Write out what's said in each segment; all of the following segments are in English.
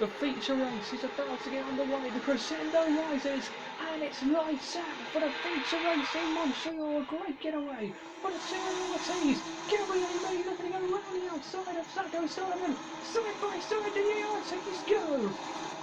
The feature race is about to get underway. The crescendo rises, and it's lights out for the feature race in Montreal. A great getaway for the two ARTs. Gabriel May looking to go around the outside of Zach O'Sullivan. Side by side, the ARTs go.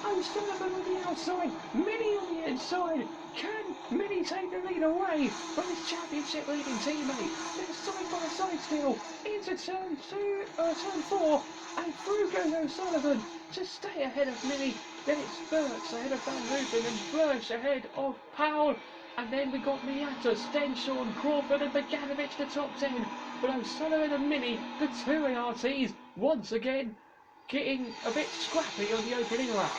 O'Sullivan on the outside, Mini on the inside. Can Mini take the lead away from his championship leading teammate? They're side by side still into turn 4, and through goes O'Sullivan to stay ahead of Mini. Then it's Burks ahead of Van Hooven and Flörsch ahead of Powell. And then we got Miata, Stenshorn, Crawford and Bogdanovic the top 10. But O'Sullivan and Mini, the two ARTs, once again getting a bit scrappy on the opening lap.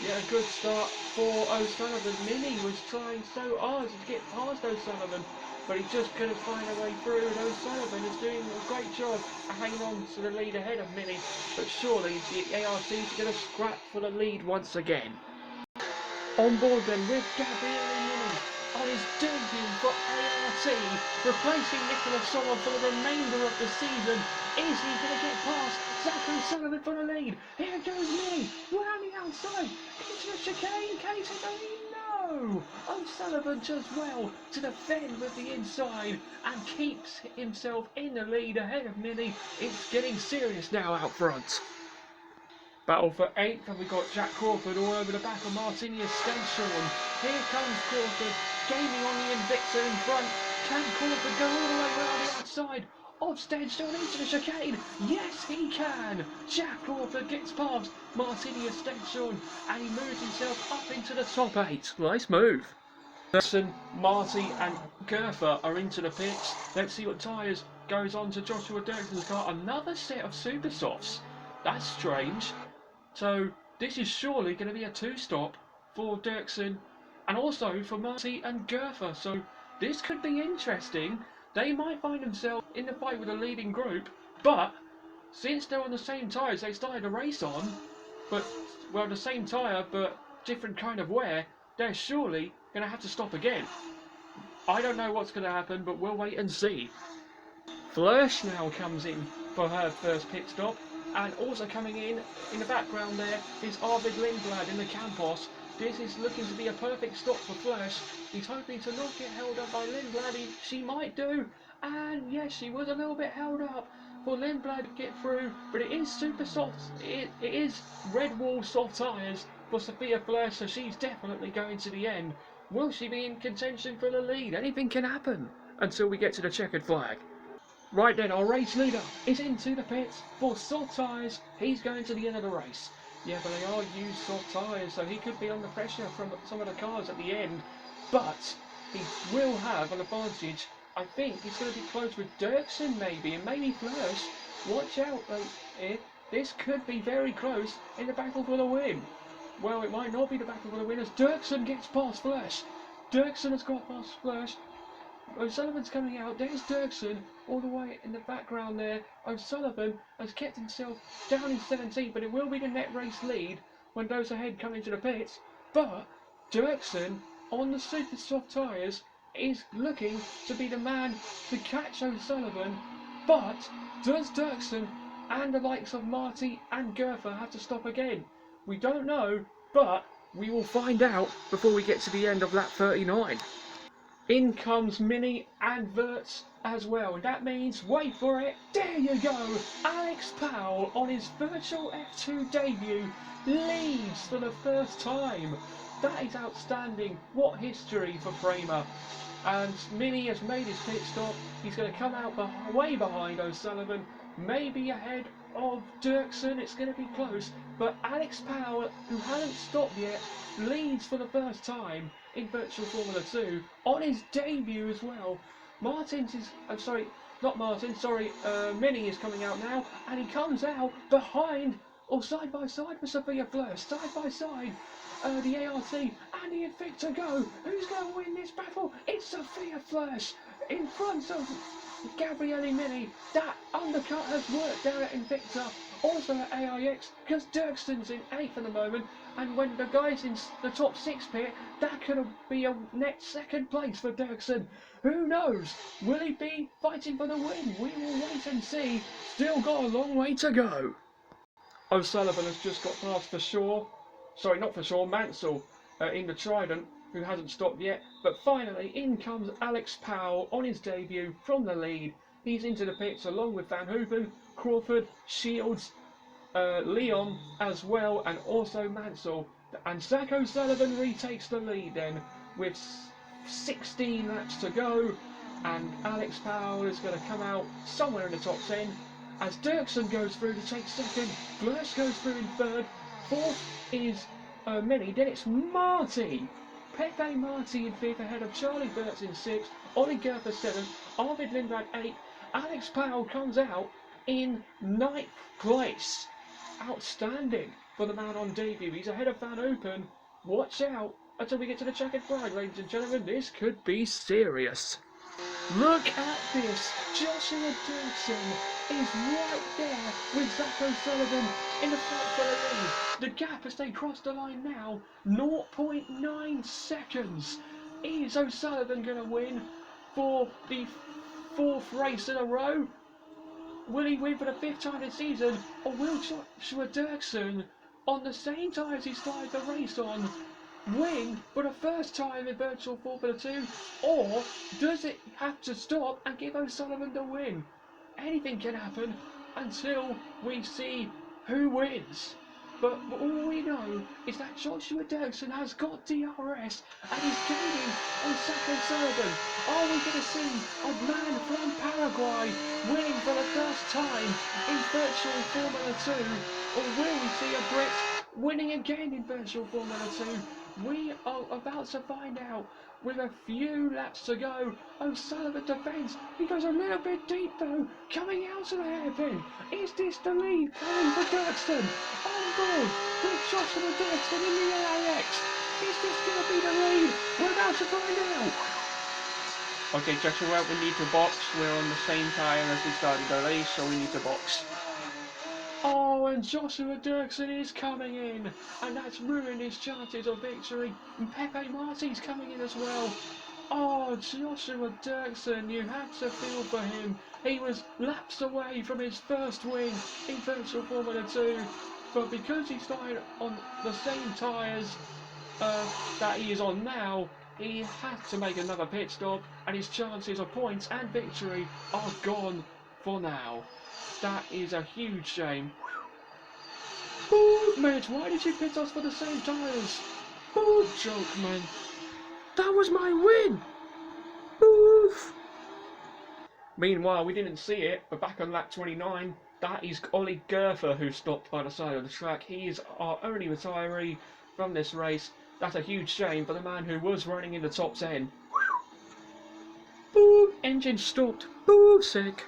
Yeah, a good start for O'Sullivan. Mini was trying so hard to get past O'Sullivan, but he just couldn't find a way through, and O'Sullivan is doing a great job of hanging on to the lead ahead of Mini, but surely the ARTs are going to scrap for the lead once again. On board then with Gabriele Mini on his debut for ART, replacing Nicolas Sommer for the remainder of the season. Is he going to get past Zach O'Sullivan for the lead? Here goes Mini, round the outside, into the chicane, no! O'Sullivan does well to defend with the inside and keeps himself in the lead ahead of Mini. It's getting serious now out front. Battle for 8th, and we've got Jack Crawford all over the back of Martinius Stenshorn. Here comes Crawford, gaining on the Invicta in front. Can Crawford go all the way around the outside of Stenshorn into the chicane? Yes, he can! Jack Crawford gets past Martinius Stenshorn, and he moves himself up into the top 8. Nice move. Nelson, Marty and Gerfer are into the pits. Let's see what tyres goes on to Joshua Dirkson's car. Another set of super softs. That's strange. So this is surely going to be a 2-stop for Dirksen and also for Marty and Gerfer. So this could be interesting. They might find themselves in the fight with the leading group, but since they're on the same tyres they started a race on, but well, the same tyre but different kind of wear, they're surely going to have to stop again. I don't know what's going to happen, but we'll wait and see. Flörsch now comes in for her first pit stop. And also coming in the background there is Arvid Lindblad in the Campos. This is looking to be a perfect stop for Flörsch. He's hoping to not get held up by Lindblad. She might do. And yes, she was a little bit held up for Lindblad to get through. But it is super soft. It is red wall soft tyres for Sophia Flörsch. So she's definitely going to the end. Will she be in contention for the lead? Anything can happen until we get to the checkered flag. Right then, our race leader is into the pits for soft tyres. He's going to the end of the race. Yeah, but they are used soft tyres, so he could be under pressure from some of the cars at the end. But he will have an advantage. I think he's going to be close with Dirksen maybe, and maybe Flörsch. Watch out, this could be very close in the battle for the win. Well, it might not be the battle for the win as Dirksen gets past Flörsch. Dirksen has got past Flörsch. O'Sullivan's coming out. There's Dirksen all the way in the background there. O'Sullivan has kept himself down in 17th, but it will be the net race lead when those ahead come into the pits. But Dirksen on the super soft tyres is looking to be the man to catch O'Sullivan. But does Dirksen and the likes of Marty and Gerfer have to stop again? We don't know, but we will find out before we get to the end of lap 39. In comes Mini and Wirtz as well, and that means, wait for it, there you go, Alex Powell on his virtual F2 debut leads for the first time. That is outstanding. What history for Prema. And Mini has made his pit stop. He's going to come out way behind O'Sullivan, maybe ahead of Dirksen. It's going to be close, but Alex Powell, who hasn't stopped yet, leads for the first time in virtual Formula 2 on his debut as well. Mini is coming out now, and he comes out behind or side by side with Sophia Flörsch, side by side. The ART and the Invicta go. Who's going to win this battle? It's Sophia Flörsch in front of Gabriele Mini. That undercut has worked down at Invicta, also at AIX, because Dirksen's in 8th at the moment, and when the guy's in the top 6 pit, that could be a net 2nd place for Dirksen. Who knows? Will he be fighting for the win? We will wait and see. Still got a long way to go. O'Sullivan has just got past for Shaw. Sorry, not for Shaw, Mansell in the Trident, who hasn't stopped yet. But finally, in comes Alex Powell on his debut from the lead. He's into the pits along with Van Hoopen, Crawford, Shields, Leon as well, and also Mansell. And Zak O'Sullivan retakes the lead then with 16 laps to go, and Alex Powell is going to come out somewhere in the top 10 as Dirksen goes through to take second, Flers goes through in third, fourth is Mini, then it's Marty. Pepe Marty in fifth ahead of Charlie Burts in sixth, Ollie Gerfer seventh, Arvid Lindblad eighth. Alex Powell comes out in ninth place. Outstanding for the man on debut. He's ahead of Van Hoopen. Watch out until we get to the checkered flag, ladies and gentlemen. This could be serious. Look at this. Joshua Dirksen is right there with Zak O'Sullivan in the front for the lead. The gap as they cross the line now, 0.9 seconds. Is O'Sullivan going to win for the fourth race in a row? Will he win for the fifth time this season, or will Joshua Dirksen, on the same tyres he started the race on, win for the first time in virtual Formula 2, or does it have to stop and give O'Sullivan the win? Anything can happen until we see who wins. But all we know is that Joshua Dirksen has got DRS and he's gaining on Zak O'Sullivan. Are we going to see a man from Paraguay winning for the first time in virtual Formula 2? Or will we see a Brit winning again in virtual Formula 2? We are about to find out with a few laps to go. O'Sullivan defends. He goes a little bit deep though, coming out of the hairpin. Is this the lead coming for Dirksen? On board with Joshua Dirksen in the LAX. Is this going to be the lead? We're about to find out. Okay, Joshua, we need to box. We're on the same tyre as we started the race, so we need to box. Oh, and Joshua Dirksen is coming in, and that's ruined his chances of victory. And Pepe Marty's coming in as well. Oh, Joshua Dirksen, you had to feel for him. He was laps away from his first win in virtual Formula 2, but because he started on the same tyres that he is on now, he had to make another pit stop, and his chances of points and victory are gone for now. That is a huge shame. Oh, mate, why did you pit us for the same tyres? Oh, joke, man. That was my win! Oof. Meanwhile, we didn't see it, but back on lap 29, that is Ollie Gerfer who stopped by the side of the track. He is our only retiree from this race. That's a huge shame for the man who was running in the top 10. Boop, engine stopped. Boop, sick.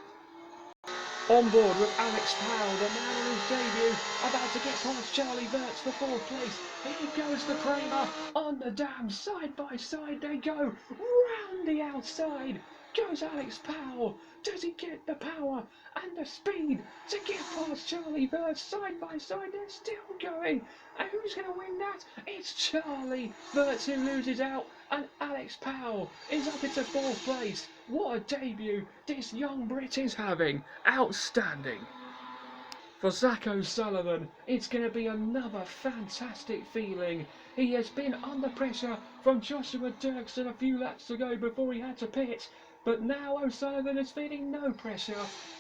On board with Alex Powell, the man on his debut, about to get past Charlie Burts for fourth place. Here goes the Kramer on the dam, side by side they go. Round the outside goes Alex Powell. Does he get the power and the speed to get past Charlie Burts side by side? They're still going. And who's going to win that? It's Charlie Burts who loses out, and Alex Powell is up into fourth place. What a debut this young Brit is having. Outstanding. For Zak O'Sullivan, it's going to be another fantastic feeling. He has been under pressure from Joshua Dirksen a few laps ago before he had to pit. But now O'Sullivan is feeling no pressure,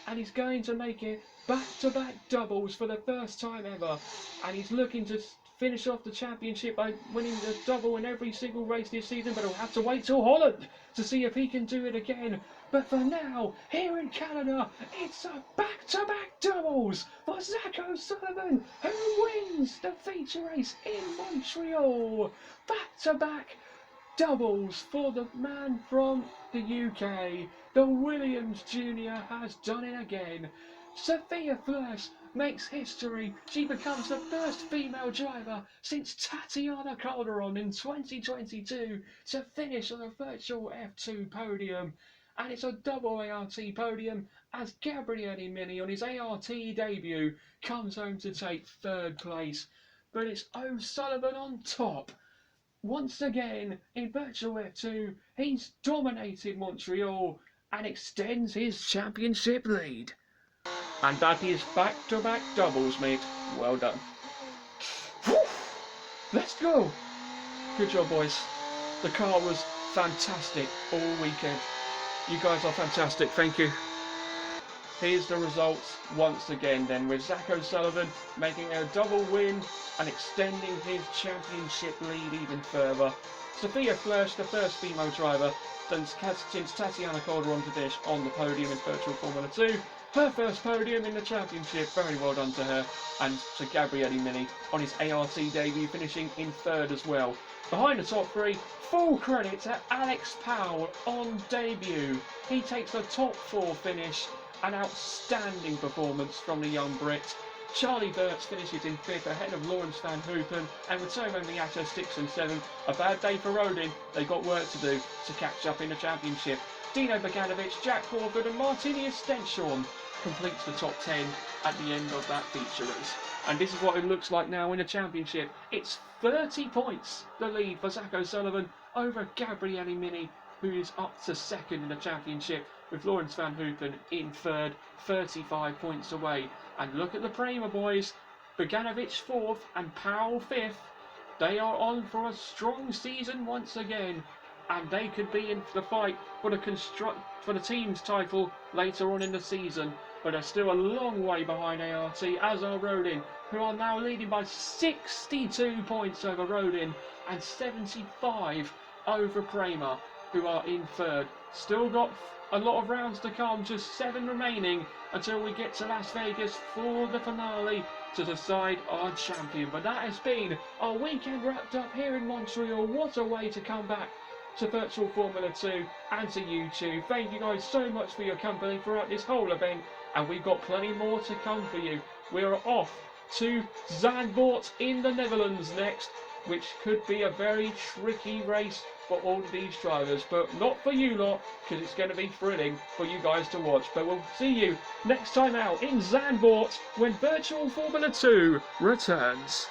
and he's going to make it back-to-back doubles for the first time ever. And he's looking to finish off the championship by winning the double in every single race this season, but he'll have to wait till Holland to see if he can do it again. But for now, here in Canada, it's a back-to-back doubles for Zak O'Sullivan, who wins the feature race in Montreal. Back-to-back doubles for the man from the UK. The Williams Jr. has done it again. Sophia Flers makes history. She becomes the first female driver since Tatiana Calderon in 2022 to finish on a virtual F2 podium. And it's a double ART podium as Gabriele Mini on his ART debut comes home to take third place. But it's O'Sullivan on top. Once again, in virtual F2, he's dominated Montreal and extends his championship lead. And that is back-to-back doubles, mate. Well done. Whew. Let's go. Good job, boys. The car was fantastic all weekend. You guys are fantastic. Thank you. Here's the results once again then, with Zak O'Sullivan making a double win and extending his championship lead even further. Sophia Flörsch, the first female driver since Tatiana Calderon-Tadish on the podium in Virtual Formula 2. Her first podium in the championship, very well done to her, and to Gabriele Mini on his ART debut, finishing in third as well. Behind the top three, full credit to Alex Powell on debut. He takes a top 4 finish, an outstanding performance from the young Brit. Charlie Burts finishes in 5th ahead of Lawrence Van Hoopen, and Ritomo Miyata 6th and 7th. A bad day for Rodin, they got work to do to catch up in the championship. Dino Beganovic, Jack Horford and Martinius Stenshorn completes the top 10 at the end of that feature race. And this is what it looks like now in the championship. It's 30 points, the lead for Zak O'Sullivan over Gabriele Mini, who is up to 2nd in the championship, with Lawrence Van Hoopen in 3rd, 35 points away. And look at the Prema boys, Beganovic 4th and Powell 5th. They are on for a strong season once again, and they could be in the fight for the team's title later on in the season. But they're still a long way behind ART, as are Rodin, who are now leading by 62 points over Rodin and 75 over Prema, who are in 3rd. Still got a lot of rounds to come, just 7 remaining until we get to Las Vegas for the finale to decide our champion. But that has been our weekend wrapped up here in Montreal. What a way to come back to Virtual Formula 2 and to YouTube. Thank you guys so much for your company throughout this whole event, and we've got plenty more to come for you. We are off to Zandvoort in the Netherlands next, which could be a very tricky race for all of these drivers, but not for you lot, because it's going to be thrilling for you guys to watch. But we'll see you next time out in Zandvoort when Virtual Formula 2 returns.